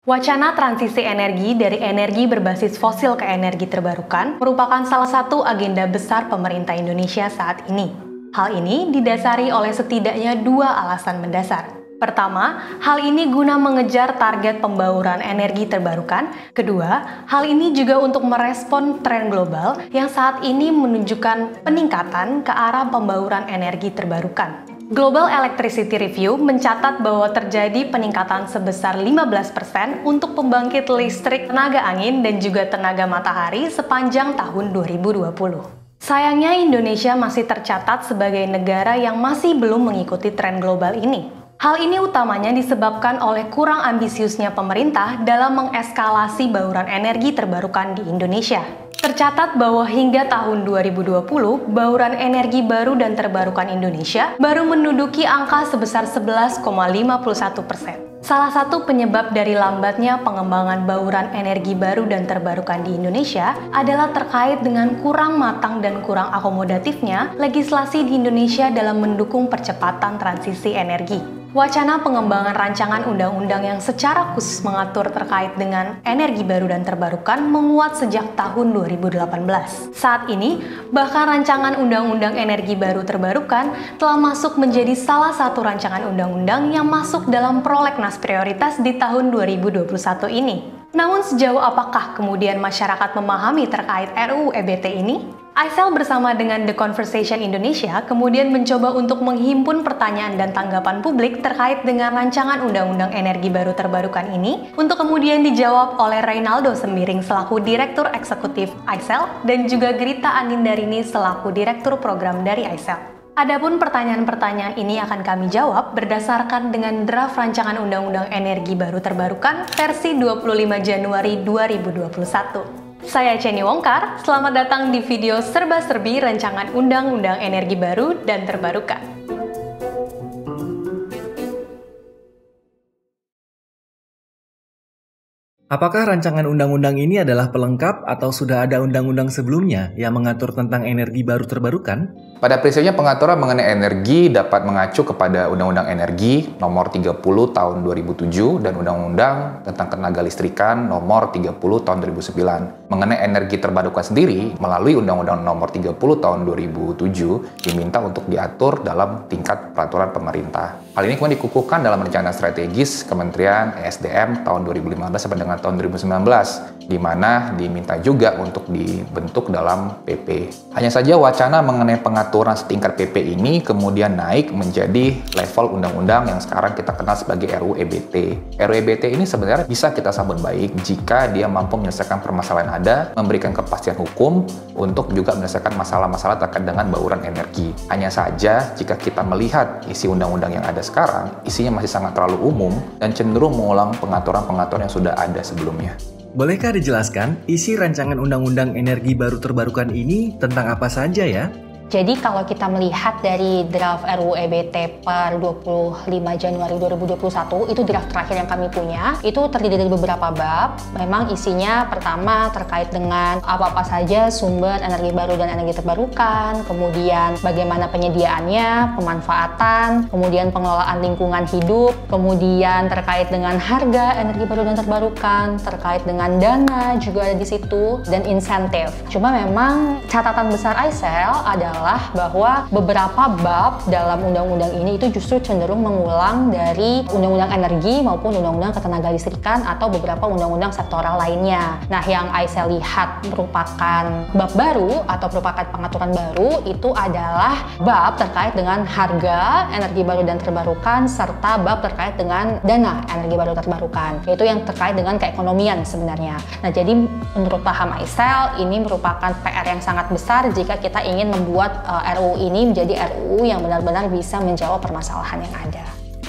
Wacana transisi energi dari energi berbasis fosil ke energi terbarukan merupakan salah satu agenda besar pemerintah Indonesia saat ini. Hal ini didasari oleh setidaknya dua alasan mendasar. Pertama, hal ini guna mengejar target pembauran energi terbarukan. Kedua, hal ini juga untuk merespon tren global yang saat ini menunjukkan peningkatan ke arah pembauran energi terbarukan. Global Electricity Review mencatat bahwa terjadi peningkatan sebesar 15% untuk pembangkit listrik tenaga angin dan juga tenaga matahari sepanjang tahun 2020. Sayangnya Indonesia masih tercatat sebagai negara yang masih belum mengikuti tren global ini. Hal ini utamanya disebabkan oleh kurang ambisiusnya pemerintah dalam mengeskalasi bauran energi terbarukan di Indonesia. Tercatat bahwa hingga tahun 2020, bauran energi baru dan terbarukan Indonesia baru menduduki angka sebesar 11,51%. Salah satu penyebab dari lambatnya pengembangan bauran energi baru dan terbarukan di Indonesia adalah terkait dengan kurang matang dan kurang akomodatifnya legislasi di Indonesia dalam mendukung percepatan transisi energi. Wacana pengembangan rancangan undang-undang yang secara khusus mengatur terkait dengan energi baru dan terbarukan menguat sejak tahun 2018. Saat ini, bahkan rancangan undang-undang energi baru terbarukan telah masuk menjadi salah satu rancangan undang-undang yang masuk dalam prolegnas prioritas di tahun 2021 ini. Namun sejauh apakah kemudian masyarakat memahami terkait RUU EBT ini? ICEL bersama dengan The Conversation Indonesia kemudian mencoba untuk menghimpun pertanyaan dan tanggapan publik terkait dengan rancangan Undang-Undang Energi Baru Terbarukan ini untuk kemudian dijawab oleh Reynaldo Sembiring selaku Direktur Eksekutif ICEL dan juga Grita Anindarini selaku Direktur Program dari ICEL. Adapun pertanyaan-pertanyaan ini akan kami jawab berdasarkan dengan draft rancangan Undang-Undang Energi Baru Terbarukan versi 25 Januari 2021. Saya Ceni Wongkar, selamat datang di video serba-serbi rancangan Undang-Undang Energi Baru dan Terbarukan. Apakah rancangan undang-undang ini adalah pelengkap atau sudah ada undang-undang sebelumnya yang mengatur tentang energi baru terbarukan? Pada prinsipnya pengaturan mengenai energi dapat mengacu kepada Undang-Undang Energi Nomor 30 Tahun 2007 dan Undang-Undang tentang Ketenaga Listrikan Nomor 30 Tahun 2009. Mengenai energi terbarukan sendiri, melalui Undang-Undang Nomor 30 Tahun 2007 diminta untuk diatur dalam tingkat peraturan pemerintah. Hal ini kemudian dikukuhkan dalam rencana strategis Kementerian ESDM tahun 2015 sampai dengan tahun 2019, di mana diminta juga untuk dibentuk dalam PP. Hanya saja wacana mengenai pengaturan setingkat PP ini kemudian naik menjadi level undang-undang yang sekarang kita kenal sebagai RUU EBT. RUU EBT ini sebenarnya bisa kita sambut baik jika dia mampu menyelesaikan permasalahan ada, memberikan kepastian hukum untuk juga menyelesaikan masalah-masalah terkait dengan bauran energi. Hanya saja jika kita melihat isi undang-undang yang ada sekarang, isinya masih sangat terlalu umum dan cenderung mengulang pengaturan-pengaturan yang sudah ada sebelumnya. Bolehkah dijelaskan isi rancangan Undang-Undang Energi Baru Terbarukan ini tentang apa saja ya? Jadi kalau kita melihat dari draft RUU EBT per 25 Januari 2021, itu draft terakhir yang kami punya, itu terdiri dari beberapa bab. Memang isinya pertama terkait dengan apa-apa saja sumber energi baru dan energi terbarukan, kemudian bagaimana penyediaannya, pemanfaatan, kemudian pengelolaan lingkungan hidup, kemudian terkait dengan harga energi baru dan terbarukan, terkait dengan dana juga ada di situ, dan insentif. Cuma memang catatan besar ICEL adalah bahwa beberapa bab dalam undang-undang ini itu justru cenderung mengulang dari undang-undang energi maupun undang-undang ketenaga listrikan atau beberapa undang-undang sektoral lainnya. Nah, yang saya lihat merupakan bab baru atau merupakan pengaturan baru itu adalah bab terkait dengan harga energi baru dan terbarukan serta bab terkait dengan dana energi baru terbarukan, yaitu yang terkait dengan keekonomian sebenarnya. Nah, jadi menurut paham ICEL ini merupakan PR yang sangat besar jika kita ingin membuat RUU ini menjadi RUU yang benar-benar bisa menjawab permasalahan yang ada.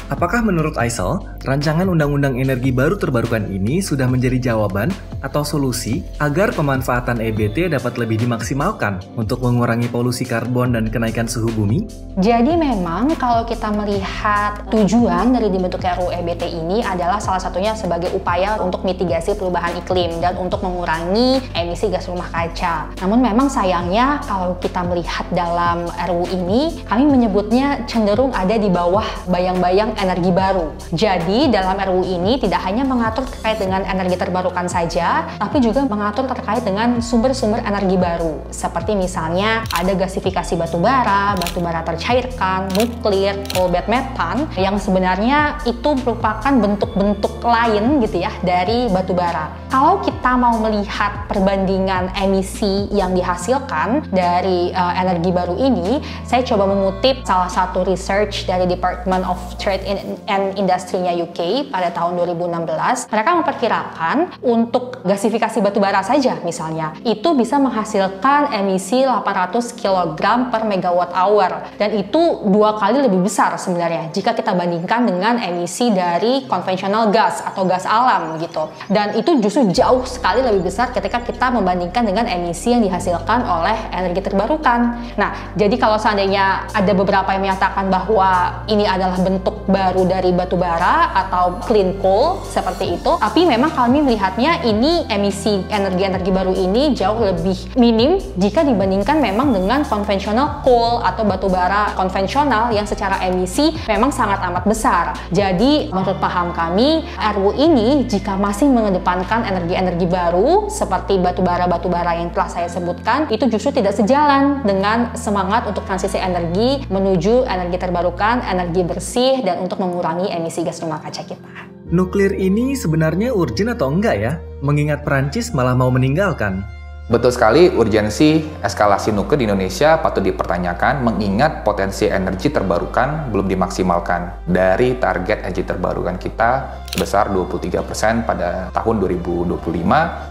Apakah menurut ICEL, rancangan Undang-Undang Energi Baru Terbarukan ini sudah menjadi jawaban atau solusi agar pemanfaatan EBT dapat lebih dimaksimalkan untuk mengurangi polusi karbon dan kenaikan suhu bumi? Jadi memang kalau kita melihat tujuan dari dibentuknya RUU EBT ini adalah salah satunya sebagai upaya untuk mitigasi perubahan iklim dan untuk mengurangi emisi gas rumah kaca. Namun memang sayangnya kalau kita melihat dalam RUU ini, kami menyebutnya cenderung ada di bawah bayang-bayang energi baru. Jadi Jadi dalam RUU ini tidak hanya mengatur terkait dengan energi terbarukan saja, tapi juga mengatur terkait dengan sumber-sumber energi baru. Seperti misalnya ada gasifikasi batu bara tercairkan, nuklir, coal bed methane, yang sebenarnya itu merupakan bentuk-bentuk lain gitu ya dari batu bara. Kalau kita mau melihat perbandingan emisi yang dihasilkan dari energi baru ini, saya coba mengutip salah satu research dari Department of Trade and Industry-nya UK pada tahun 2016. Mereka memperkirakan untuk gasifikasi batu bara saja misalnya, itu bisa menghasilkan emisi 800 kg per megawatt hour. Dan itu 2 kali lebih besar sebenarnya jika kita bandingkan dengan emisi dari konvensional gas atau gas alam gitu. Dan itu justru jauh sekali lebih besar ketika kita membandingkan dengan emisi yang dihasilkan oleh energi terbarukan. Nah, jadi kalau seandainya ada beberapa yang menyatakan bahwa ini adalah bentuk baru dari batu bara atau clean coal seperti itu, tapi memang kami melihatnya ini emisi energi-energi baru ini jauh lebih minim jika dibandingkan memang dengan konvensional coal atau batu bara konvensional yang secara emisi memang sangat amat besar. Jadi menurut paham kami, RUU ini jika masih mengedepankan energi-energi baru seperti batu bara yang telah saya sebutkan, itu justru tidak sejalan dengan semangat untuk transisi energi menuju energi terbarukan, energi bersih, dan untuk mengurangi emisi gas rumah kaca kita. Nuklir ini sebenarnya urgent atau enggak ya? Mengingat Perancis malah mau meninggalkan. Betul sekali, urgensi eskalasi nuklir di Indonesia patut dipertanyakan mengingat potensi energi terbarukan belum dimaksimalkan. Dari target energi terbarukan kita sebesar 23% pada tahun 2025,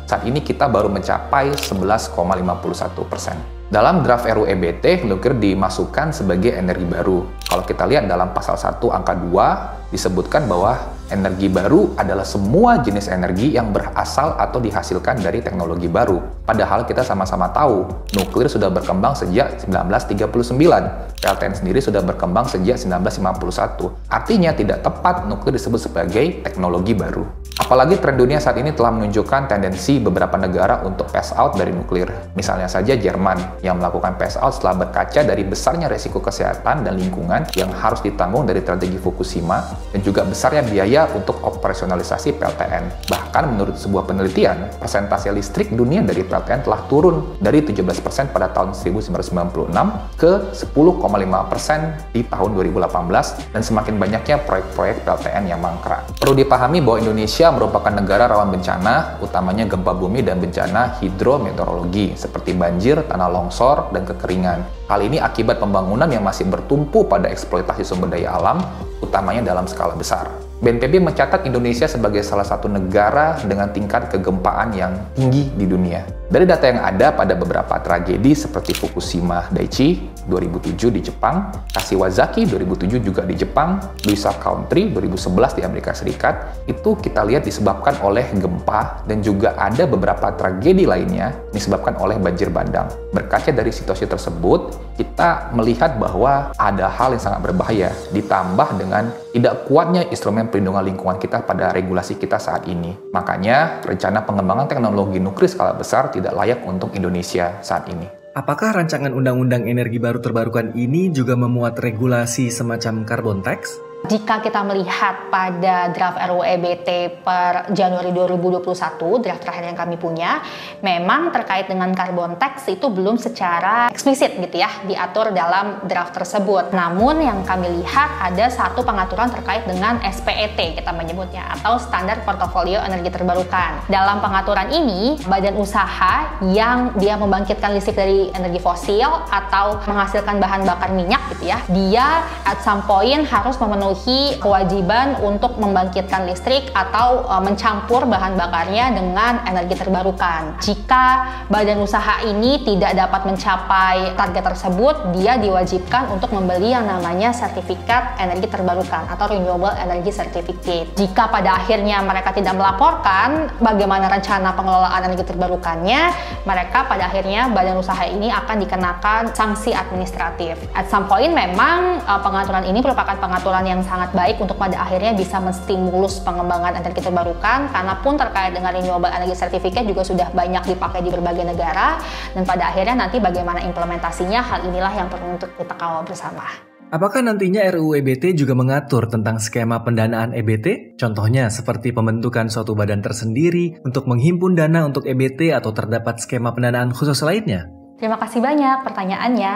saat ini kita baru mencapai 11,51%. Dalam draft RUU EBT, nuklir dimasukkan sebagai energi baru. Kalau kita lihat dalam pasal 1 angka 2, disebutkan bahwa energi baru adalah semua jenis energi yang berasal atau dihasilkan dari teknologi baru. Padahal kita sama-sama tahu, nuklir sudah berkembang sejak 1939. PLTN sendiri sudah berkembang sejak 1951. Artinya tidak tepat nuklir disebut sebagai teknologi baru. Apalagi tren dunia saat ini telah menunjukkan tendensi beberapa negara untuk pass out dari nuklir. Misalnya saja Jerman yang melakukan pass out setelah berkaca dari besarnya resiko kesehatan dan lingkungan yang harus ditanggung dari tragedi Fukushima dan juga besarnya biaya untuk operasionalisasi PLTN. Bahkan menurut sebuah penelitian, persentase listrik dunia dari PLTN telah turun dari 17% pada tahun 1996 ke 10,5% di tahun 2018 dan semakin banyaknya proyek-proyek PLTN yang mangkrak. Perlu dipahami bahwa Indonesia merupakan negara rawan bencana, utamanya gempa bumi dan bencana hidrometeorologi seperti banjir, tanah longsor, dan kekeringan. Hal ini akibat pembangunan yang masih bertumpu pada eksploitasi sumber daya alam, utamanya dalam skala besar. BNPB mencatat Indonesia sebagai salah satu negara dengan tingkat kegempaan yang tinggi di dunia. Dari data yang ada pada beberapa tragedi seperti Fukushima Daiichi 2007 di Jepang, Kashiwazaki 2007 juga di Jepang, Luzia Country 2011 di Amerika Serikat, itu kita lihat disebabkan oleh gempa dan juga ada beberapa tragedi lainnya disebabkan oleh banjir bandang. Berkaca dari situasi tersebut, kita melihat bahwa ada hal yang sangat berbahaya ditambah dengan tidak kuatnya instrumen perlindungan lingkungan kita pada regulasi kita saat ini. Makanya, rencana pengembangan teknologi nuklir skala besar tidak layak untuk Indonesia saat ini. Apakah rancangan undang-undang energi baru terbarukan ini juga memuat regulasi semacam carbon tax? Jika kita melihat pada draft RUU EBT per Januari 2021, draft terakhir yang kami punya, memang terkait dengan carbon tax itu belum secara eksplisit gitu ya, diatur dalam draft tersebut. Namun yang kami lihat ada satu pengaturan terkait dengan SPET kita menyebutnya, atau Standar Portofolio Energi Terbarukan. Dalam pengaturan ini, badan usaha yang dia membangkitkan listrik dari energi fosil atau menghasilkan bahan bakar minyak gitu ya, dia at some point harus memenuhi kewajiban untuk membangkitkan listrik atau mencampur bahan bakarnya dengan energi terbarukan. Jika badan usaha ini tidak dapat mencapai target tersebut, dia diwajibkan untuk membeli yang namanya sertifikat energi terbarukan atau Renewable Energy Certificate. Jika pada akhirnya mereka tidak melaporkan bagaimana rencana pengelolaan energi terbarukannya, mereka pada akhirnya badan usaha ini akan dikenakan sanksi administratif. At some point memang pengaturan ini merupakan pengaturan yang sangat baik untuk pada akhirnya bisa menstimulus pengembangan energi terbarukan, karena pun terkait dengan Renewable Energy Certificate juga sudah banyak dipakai di berbagai negara, dan pada akhirnya nanti bagaimana implementasinya, hal inilah yang perlu untuk kita kawal bersama. Apakah nantinya RUU EBT juga mengatur tentang skema pendanaan EBT? Contohnya seperti pembentukan suatu badan tersendiri untuk menghimpun dana untuk EBT atau terdapat skema pendanaan khusus lainnya? Terima kasih banyak pertanyaannya.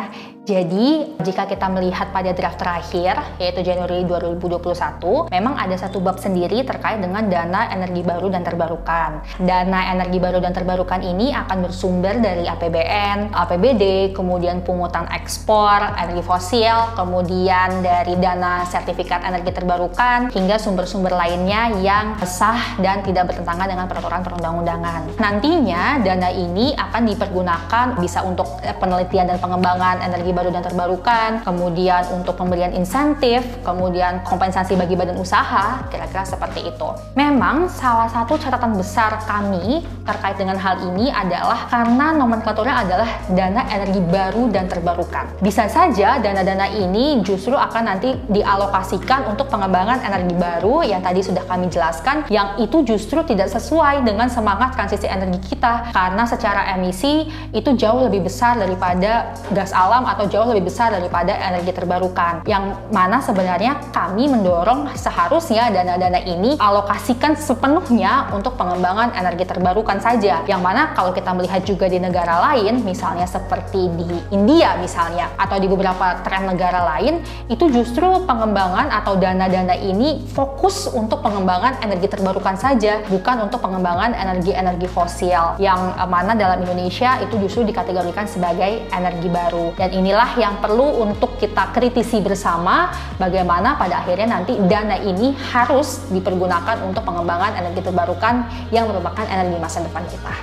Jadi, jika kita melihat pada draft terakhir, yaitu Januari 2021, memang ada satu bab sendiri terkait dengan dana energi baru dan terbarukan. Dana energi baru dan terbarukan ini akan bersumber dari APBN, APBD, kemudian pungutan ekspor, energi fosil, kemudian dari dana sertifikat energi terbarukan, hingga sumber-sumber lainnya yang sah dan tidak bertentangan dengan peraturan perundang-undangan. Nantinya, dana ini akan dipergunakan bisa untuk penelitian dan pengembangan energi baru dan terbarukan, kemudian untuk pemberian insentif, kemudian kompensasi bagi badan usaha, kira-kira seperti itu. Memang salah satu catatan besar kami terkait dengan hal ini adalah karena nomenklaturnya adalah dana energi baru dan terbarukan. Bisa saja dana-dana ini justru akan nanti dialokasikan untuk pengembangan energi baru yang tadi sudah kami jelaskan, yang itu justru tidak sesuai dengan semangat transisi energi kita, karena secara emisi itu jauh lebih besar daripada gas alam atau jauh lebih besar daripada energi terbarukan, yang mana sebenarnya kami mendorong seharusnya dana-dana ini alokasikan sepenuhnya untuk pengembangan energi terbarukan saja, yang mana kalau kita melihat juga di negara lain, misalnya seperti di India misalnya, atau di beberapa tren negara lain, itu justru pengembangan atau dana-dana ini fokus untuk pengembangan energi terbarukan saja, bukan untuk pengembangan energi-energi fosil, yang mana dalam Indonesia itu justru dikategorikan sebagai energi baru. Dan inilah yang perlu untuk kita kritisi bersama, bagaimana pada akhirnya nanti dana ini harus dipergunakan untuk pengembangan energi terbarukan yang merupakan energi masa depan kita.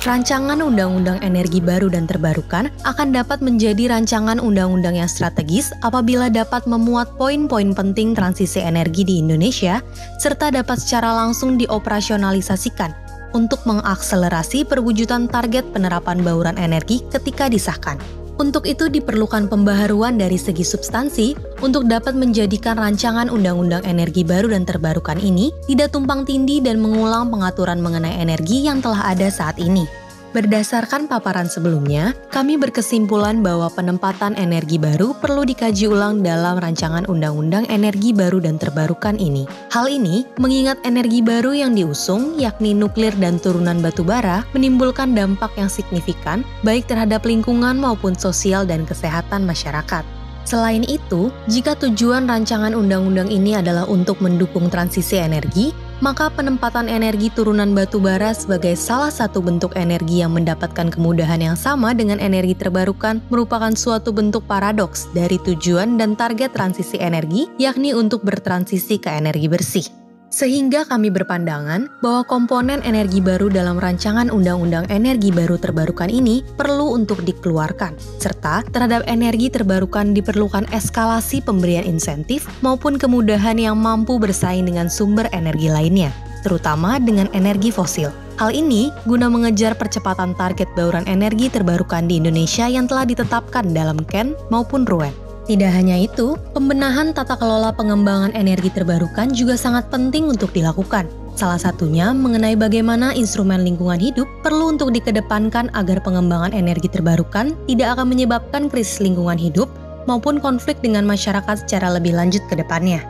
Rancangan Undang-Undang Energi Baru dan Terbarukan akan dapat menjadi rancangan undang-undang yang strategis apabila dapat memuat poin-poin penting transisi energi di Indonesia, serta dapat secara langsung dioperasionalisasikan untuk mengakselerasi perwujudan target penerapan bauran energi ketika disahkan. Untuk itu diperlukan pembaharuan dari segi substansi untuk dapat menjadikan rancangan Undang-Undang Energi Baru dan Terbarukan ini tidak tumpang tindih dan mengulang pengaturan mengenai energi yang telah ada saat ini. Berdasarkan paparan sebelumnya, kami berkesimpulan bahwa penempatan energi baru perlu dikaji ulang dalam rancangan Undang-Undang Energi Baru dan Terbarukan ini. Hal ini mengingat energi baru yang diusung, yakni nuklir dan turunan batu bara, menimbulkan dampak yang signifikan baik terhadap lingkungan maupun sosial dan kesehatan masyarakat. Selain itu, jika tujuan rancangan undang-undang ini adalah untuk mendukung transisi energi, maka penempatan energi turunan batu bara sebagai salah satu bentuk energi yang mendapatkan kemudahan yang sama dengan energi terbarukan merupakan suatu bentuk paradoks dari tujuan dan target transisi energi, yakni untuk bertransisi ke energi bersih. Sehingga kami berpandangan bahwa komponen energi baru dalam rancangan Undang-Undang Energi Baru Terbarukan ini perlu untuk dikeluarkan, serta terhadap energi terbarukan diperlukan eskalasi pemberian insentif maupun kemudahan yang mampu bersaing dengan sumber energi lainnya, terutama dengan energi fosil. Hal ini guna mengejar percepatan target bauran energi terbarukan di Indonesia yang telah ditetapkan dalam KEN maupun RUEN. Tidak hanya itu, pembenahan tata kelola pengembangan energi terbarukan juga sangat penting untuk dilakukan. Salah satunya mengenai bagaimana instrumen lingkungan hidup perlu untuk dikedepankan agar pengembangan energi terbarukan tidak akan menyebabkan krisis lingkungan hidup maupun konflik dengan masyarakat secara lebih lanjut ke depannya.